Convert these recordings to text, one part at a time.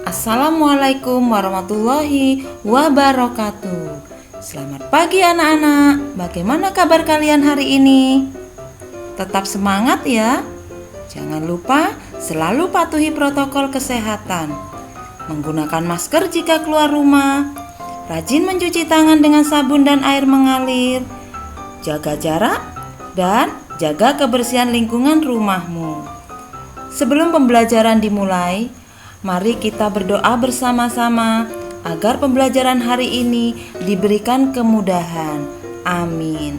Assalamualaikum warahmatullahi wabarakatuh. Selamat pagi anak-anak. Bagaimana kabar kalian hari ini? Tetap semangat ya. Jangan lupa selalu patuhi protokol kesehatan. Menggunakan masker jika keluar rumah. Rajin mencuci tangan dengan sabun dan air mengalir. Jaga jarak dan jaga kebersihan lingkungan rumahmu. Sebelum pembelajaran dimulai, mari kita berdoa bersama-sama agar pembelajaran hari ini diberikan kemudahan. Amin.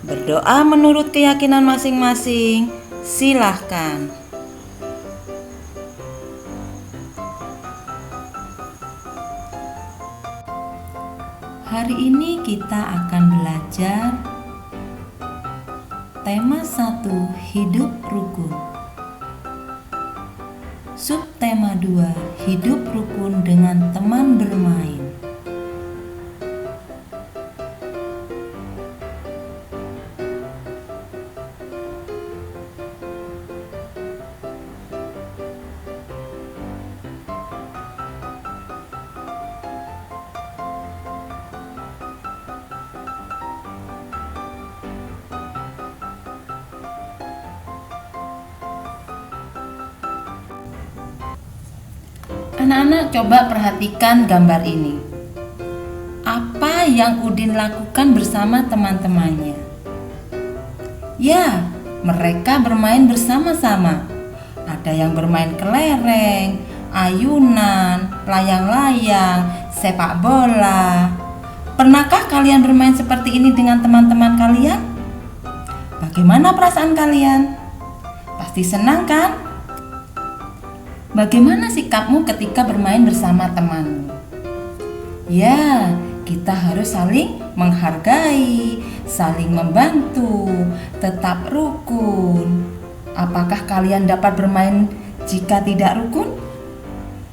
Berdoa menurut keyakinan masing-masing. Silahkan. Hari ini kita akan belajar tema 1, hidup rukun. Subtema 2, hidup rukun dengan teman bermain. Anak-anak coba perhatikan gambar ini. Apa yang Udin lakukan bersama teman-temannya? Ya, mereka bermain bersama-sama. Ada yang bermain kelereng, ayunan, layang-layang, sepak bola. Pernahkah kalian bermain seperti ini dengan teman-teman kalian? Bagaimana perasaan kalian? Pasti senang kan? Bagaimana sikapmu ketika bermain bersama temanmu? Ya, kita harus saling menghargai, saling membantu, tetap rukun. Apakah kalian dapat bermain jika tidak rukun?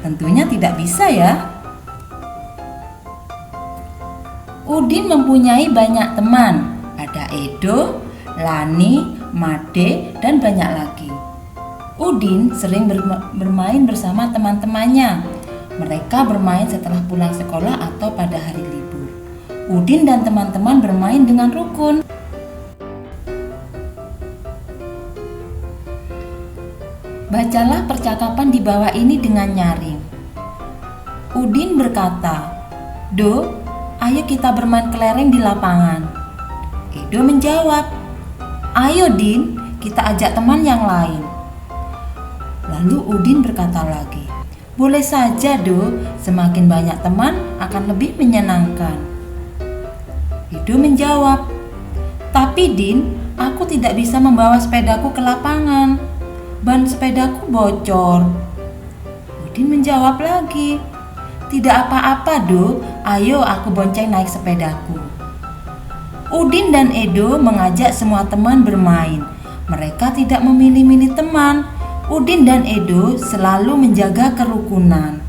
Tentunya tidak bisa ya. Udin mempunyai banyak teman. Ada Edo, Lani, Made, dan banyak lagi. Udin sering bermain bersama teman-temannya. Mereka bermain setelah pulang sekolah atau pada hari libur. Udin dan teman-teman bermain dengan rukun. Bacalah percakapan di bawah ini dengan nyaring. Udin berkata, "Do, ayo kita bermain kelereng di lapangan." Edo menjawab, "Ayo Din, kita ajak teman yang lain." Lalu Udin berkata lagi, "Boleh saja Do, semakin banyak teman akan lebih menyenangkan." Edo menjawab, "Tapi Din, aku tidak bisa membawa sepedaku ke lapangan. Ban sepedaku bocor." Udin menjawab lagi, "Tidak apa-apa Do, ayo aku bonceng naik sepedaku." Udin dan Edo mengajak semua teman bermain. Mereka tidak memilih-milih teman. Udin dan Edo selalu menjaga kerukunan.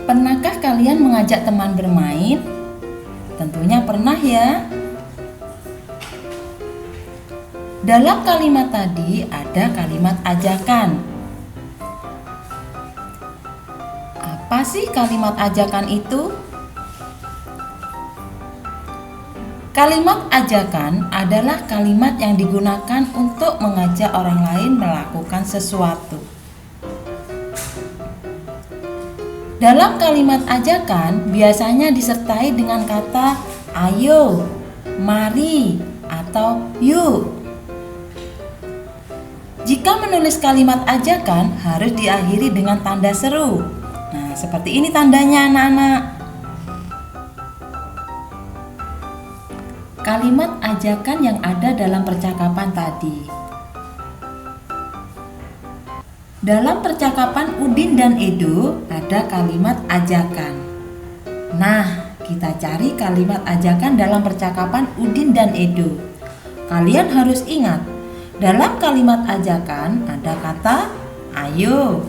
Pernahkah kalian mengajak teman bermain? Tentunya pernah ya. Dalam kalimat tadi ada kalimat ajakan. Apa sih kalimat ajakan itu? Kalimat ajakan adalah kalimat yang digunakan untuk mengajak orang lain melakukan sesuatu. Dalam kalimat ajakan biasanya disertai dengan kata ayo, mari, atau yuk. Jika menulis kalimat ajakan harus diakhiri dengan tanda seru. Nah, seperti ini tandanya anak-anak. Kalimat ajakan yang ada dalam percakapan tadi. Dalam percakapan Udin dan Edo ada kalimat ajakan. Nah, kita cari kalimat ajakan dalam percakapan Udin dan Edo. Kalian harus ingat, dalam kalimat ajakan ada kata ayo,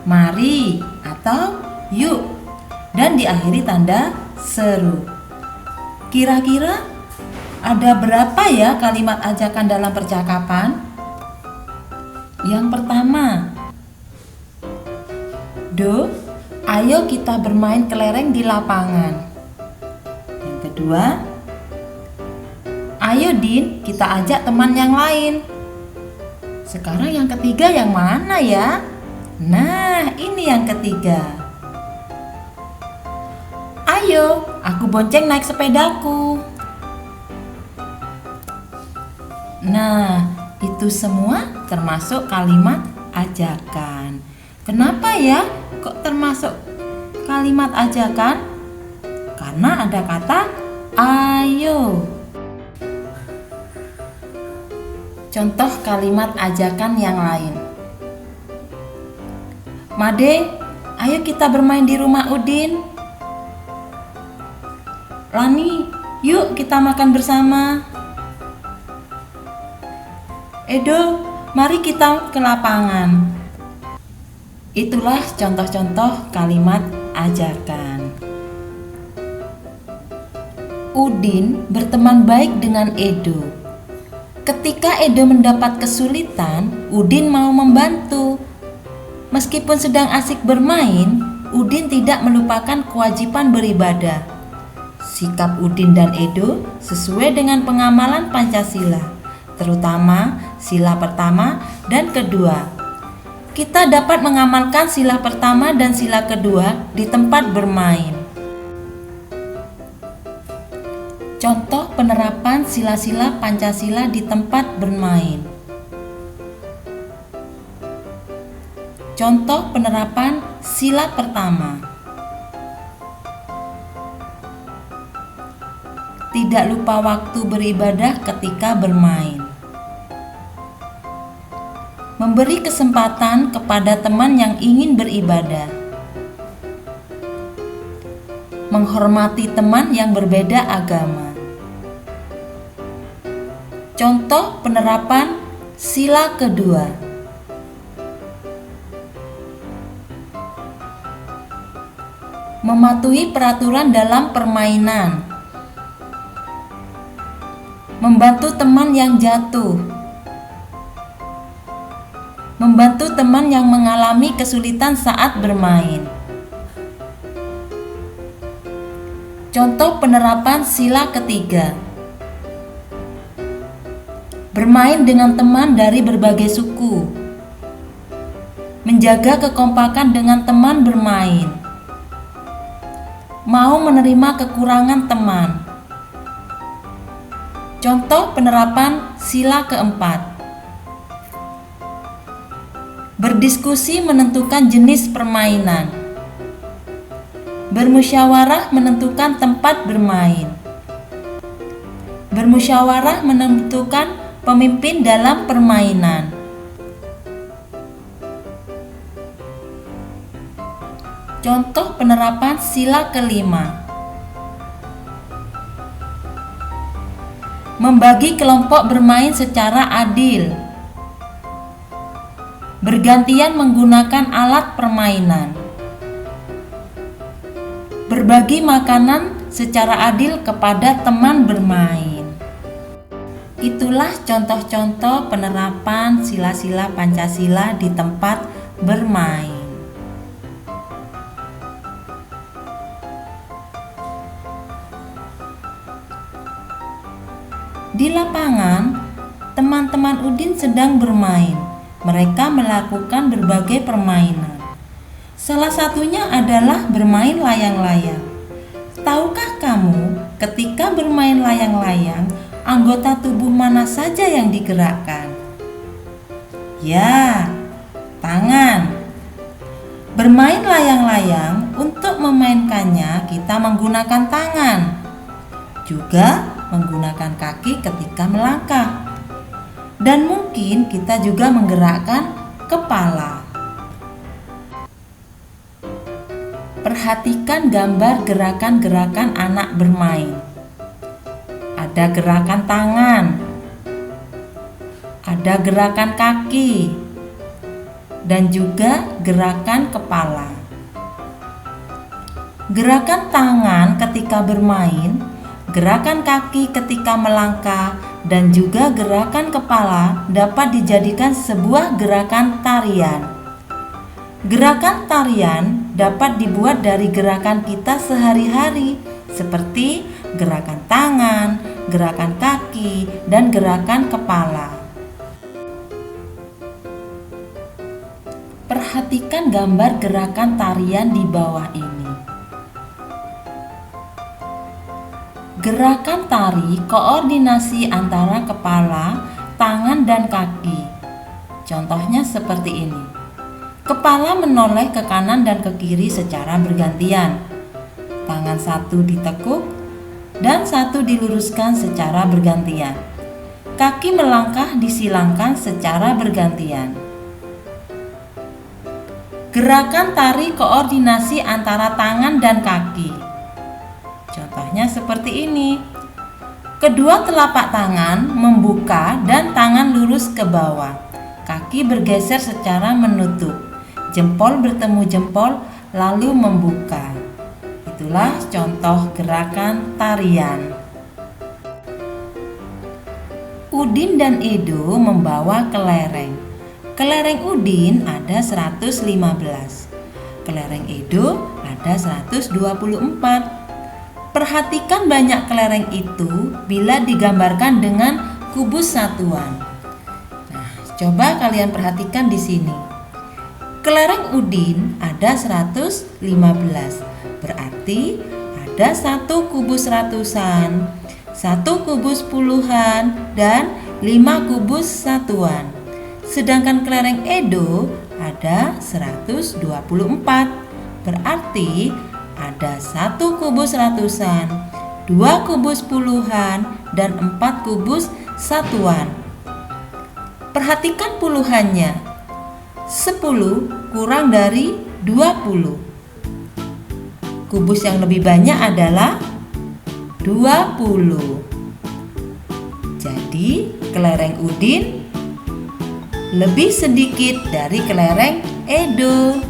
mari, atau yuk, dan diakhiri tanda seru. Kira-kira ada berapa ya kalimat ajakan dalam percakapan? Yang pertama, Do, ayo kita bermain kelereng di lapangan. Yang kedua, ayo Din, kita ajak teman yang lain. Sekarang yang ketiga yang mana ya? Nah, ini yang ketiga. Ayo, aku bonceng naik sepedaku. Nah, itu semua termasuk kalimat ajakan. Kenapa ya kok termasuk kalimat ajakan? Karena ada kata ayo. Contoh kalimat ajakan yang lain. Made, ayo kita bermain di rumah Udin. Lani, yuk kita makan bersama. Edo, mari kita ke lapangan. Itulah contoh-contoh kalimat ajakan. Udin berteman baik dengan Edo. Ketika Edo mendapat kesulitan, Udin mau membantu. Meskipun sedang asik bermain, Udin tidak melupakan kewajiban beribadah. Sikap Udin dan Edo sesuai dengan pengamalan Pancasila, terutama sila pertama dan kedua. Kita dapat mengamalkan sila pertama dan sila kedua di tempat bermain. Contoh penerapan sila-sila Pancasila di tempat bermain. Contoh penerapan sila pertama. Tidak lupa waktu beribadah ketika bermain. Memberi kesempatan kepada teman yang ingin beribadah. Menghormati teman yang berbeda agama. Contoh penerapan sila kedua. Mematuhi peraturan dalam permainan. Membantu teman yang jatuh. Membantu teman yang mengalami kesulitan saat bermain. Contoh penerapan sila ketiga. Bermain dengan teman dari berbagai suku. Menjaga kekompakan dengan teman bermain. Mau menerima kekurangan teman. Contoh penerapan sila keempat. Berdiskusi menentukan jenis permainan. Bermusyawarah menentukan tempat bermain. Bermusyawarah menentukan pemimpin dalam permainan. Contoh penerapan sila kelima. Membagi kelompok bermain secara adil. Bergantian menggunakan alat permainan. Berbagi makanan secara adil kepada teman bermain. Itulah contoh-contoh penerapan sila-sila Pancasila di tempat bermain. Di lapangan, teman-teman Udin sedang bermain. Mereka melakukan berbagai permainan. Salah satunya adalah bermain layang-layang. Tahukah kamu, ketika bermain layang-layang, anggota tubuh mana saja yang digerakkan? Ya, tangan. Bermain layang-layang, untuk memainkannya kita menggunakan tangan. Juga menggunakan kaki ketika melangkah. Dan mungkin kita juga menggerakkan kepala. Perhatikan gambar gerakan-gerakan anak bermain. Ada gerakan tangan, ada gerakan kaki, dan juga gerakan kepala. Gerakan tangan ketika bermain, gerakan kaki ketika melangkah, dan juga gerakan kepala dapat dijadikan sebuah gerakan tarian. Gerakan tarian dapat dibuat dari gerakan kita sehari-hari, seperti gerakan tangan, gerakan kaki, dan gerakan kepala. Perhatikan gambar gerakan tarian di bawah ini. Gerakan tari koordinasi antara kepala, tangan, dan kaki. Contohnya seperti ini. Kepala menoleh ke kanan dan ke kiri secara bergantian. Tangan satu ditekuk dan satu diluruskan secara bergantian. Kaki melangkah disilangkan secara bergantian. Gerakan tari koordinasi antara tangan dan kaki. Contohnya seperti ini. Kedua telapak tangan membuka dan tangan lurus ke bawah. Kaki bergeser secara menutup. Jempol bertemu jempol lalu membuka. Itulah contoh gerakan tarian. Udin dan Edo membawa kelereng. Kelereng Udin ada 115. Kelereng Edo ada 124. Perhatikan banyak kelereng itu bila digambarkan dengan kubus satuan. Nah, coba kalian perhatikan di sini. Kelereng Udin ada 115, berarti ada 1 kubus ratusan, 1 kubus puluhan, dan 5 kubus satuan. Sedangkan kelereng Edo ada 124, berarti ada 1 kubus ratusan, 2 kubus puluhan, dan 4 kubus satuan. Perhatikan puluhannya. 10 kurang dari 20. Kubus yang lebih banyak adalah 20. Jadi kelereng Udin lebih sedikit dari kelereng Edo.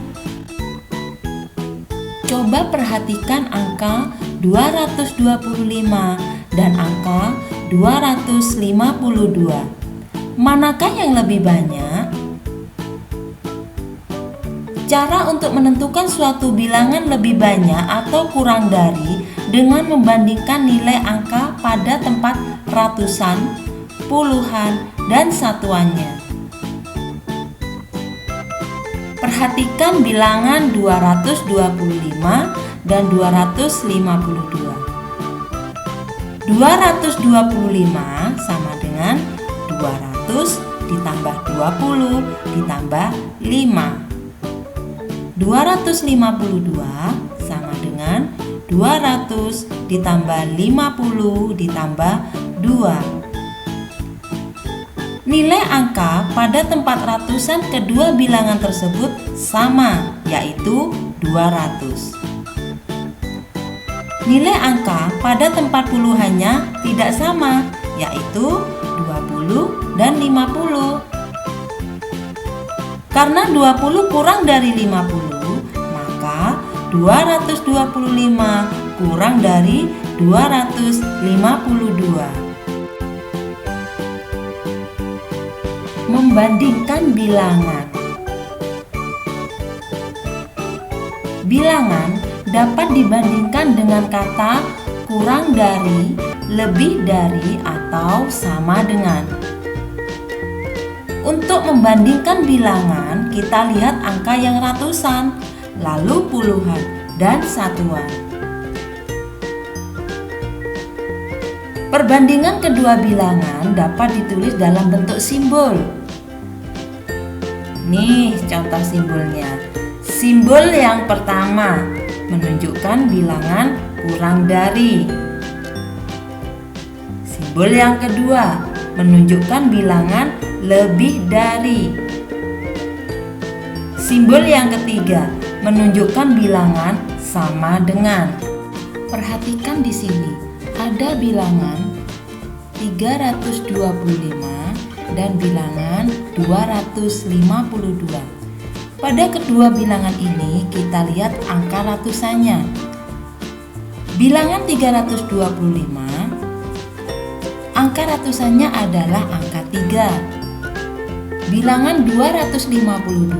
Coba perhatikan angka 225 dan angka 252. Manakah yang lebih banyak? Cara untuk menentukan suatu bilangan lebih banyak atau kurang dari dengan membandingkan nilai angka pada tempat ratusan, puluhan, dan satuannya. Perhatikan bilangan 225 dan 252. 225 sama dengan 200 ditambah 20 ditambah 5. 252 sama dengan 200 ditambah 50 ditambah 2. Nilai angka pada tempat ratusan kedua bilangan tersebut sama, yaitu 200. Nilai angka pada tempat puluhannya tidak sama, yaitu 20 dan 50. Karena 20 kurang dari 50, maka 225 kurang dari 252. Membandingkan bilangan. Bilangan dapat dibandingkan dengan kata kurang dari, lebih dari, atau sama dengan. Untuk membandingkan bilangan, kita lihat angka yang ratusan, lalu puluhan, dan satuan. Perbandingan kedua bilangan dapat ditulis dalam bentuk simbol. Nih contoh simbolnya. Simbol yang pertama menunjukkan bilangan kurang dari. Simbol yang kedua menunjukkan bilangan lebih dari. Simbol yang ketiga menunjukkan bilangan sama dengan. Perhatikan di sini, ada bilangan 325 dan bilangan 252. Pada kedua bilangan ini kita lihat angka ratusannya. Bilangan 325, angka ratusannya adalah angka 3. Bilangan 252,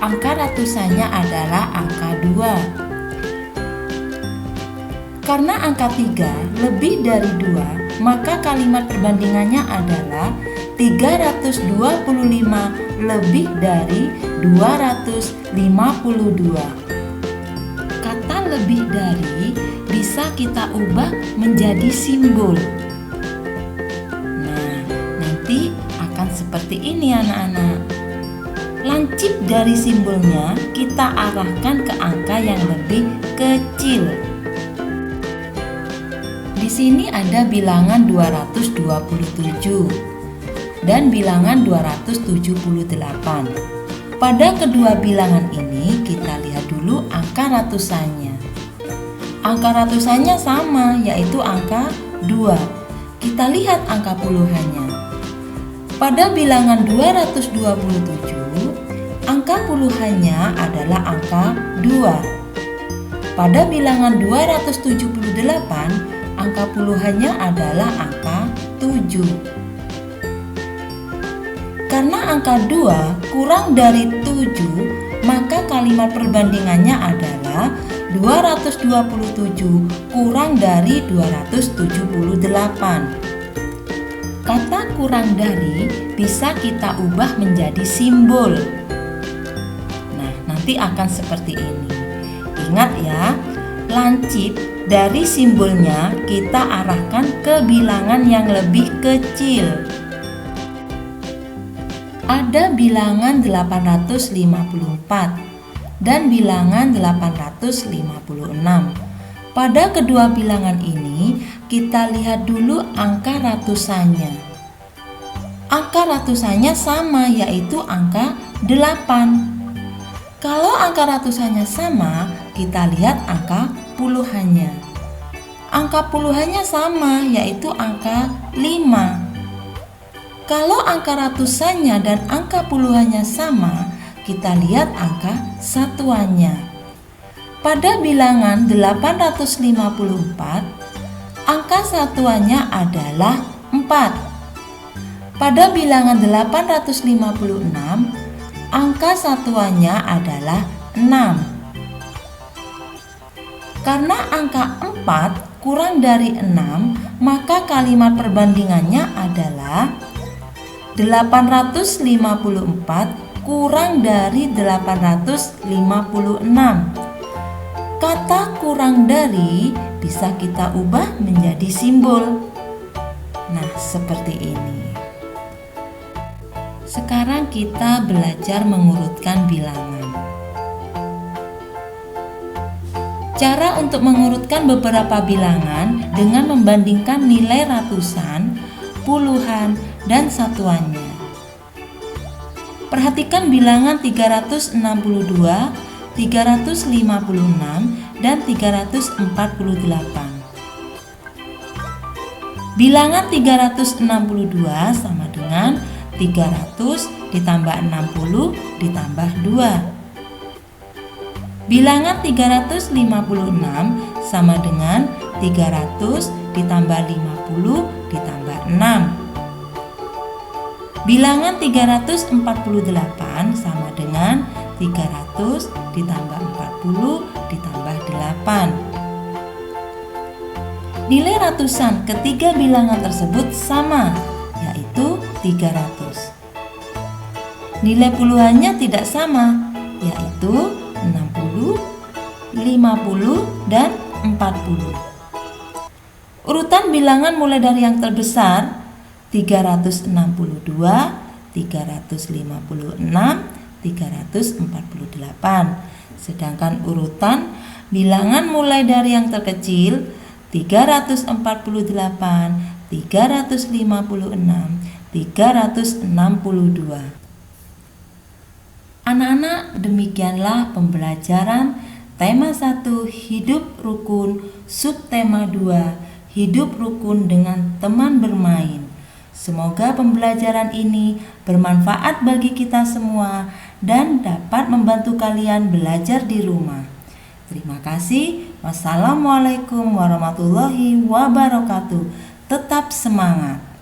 angka ratusannya adalah angka 2. Karena angka 3 lebih dari 2, maka kalimat perbandingannya adalah 325 lebih dari 252. Kata lebih dari bisa kita ubah menjadi simbol. Nah, nanti akan seperti ini anak-anak. Lancip dari simbolnya kita arahkan ke angka yang lebih kecil. Di sini ada bilangan 227 dan bilangan 278. Pada kedua bilangan ini kita lihat dulu angka ratusannya. Angka ratusannya sama, yaitu angka 2. Kita lihat angka puluhannya. Pada bilangan 227, angka puluhannya adalah angka 2. Pada bilangan 278, angka puluhannya adalah angka 7. Karena angka 2 kurang dari 7, maka kalimat perbandingannya adalah 227 kurang dari 278. Kata kurang dari bisa kita ubah menjadi simbol. Nah, nanti akan seperti ini. Ingat ya, lancip dari simbolnya kita arahkan ke bilangan yang lebih kecil. Ada bilangan 854 dan bilangan 856. Pada kedua bilangan ini, kita lihat dulu angka ratusannya. Angka ratusannya sama, yaitu angka 8. Kalau angka ratusannya sama, kita lihat angka puluhannya. Angka puluhannya sama, yaitu angka 5. Kalau angka ratusannya dan angka puluhannya sama, kita lihat angka satuannya. Pada bilangan 854, angka satuannya adalah 4. Pada bilangan 856, angka satuannya adalah 6. Karena angka 4 kurang dari 6, maka kalimat perbandingannya adalah 854 kurang dari 856. Kata kurang dari bisa kita ubah menjadi simbol. Nah, seperti ini. Sekarang kita belajar mengurutkan bilangan. Cara untuk mengurutkan beberapa bilangan dengan membandingkan nilai ratusan, puluhan, dan satuannya. Perhatikan bilangan 362, 356, dan 348. Bilangan 362 sama dengan 300 ditambah 60 ditambah 2. Bilangan 356 sama dengan 300 ditambah 50 ditambah 6. Bilangan 348 sama dengan 300 ditambah 40 ditambah 8. Nilai ratusan ketiga bilangan tersebut sama, yaitu 300. Nilai puluhannya tidak sama, yaitu 60, 50, dan 40. Urutan bilangan mulai dari yang terbesar 362, 356, 348. Sedangkan urutan bilangan mulai dari yang terkecil 348, 356, 362. Anak-anak, demikianlah pembelajaran tema 1 hidup rukun, subtema 2 hidup rukun dengan teman bermain. Semoga pembelajaran ini bermanfaat bagi kita semua dan dapat membantu kalian belajar di rumah. Terima kasih. Wassalamualaikum warahmatullahi wabarakatuh. Tetap semangat.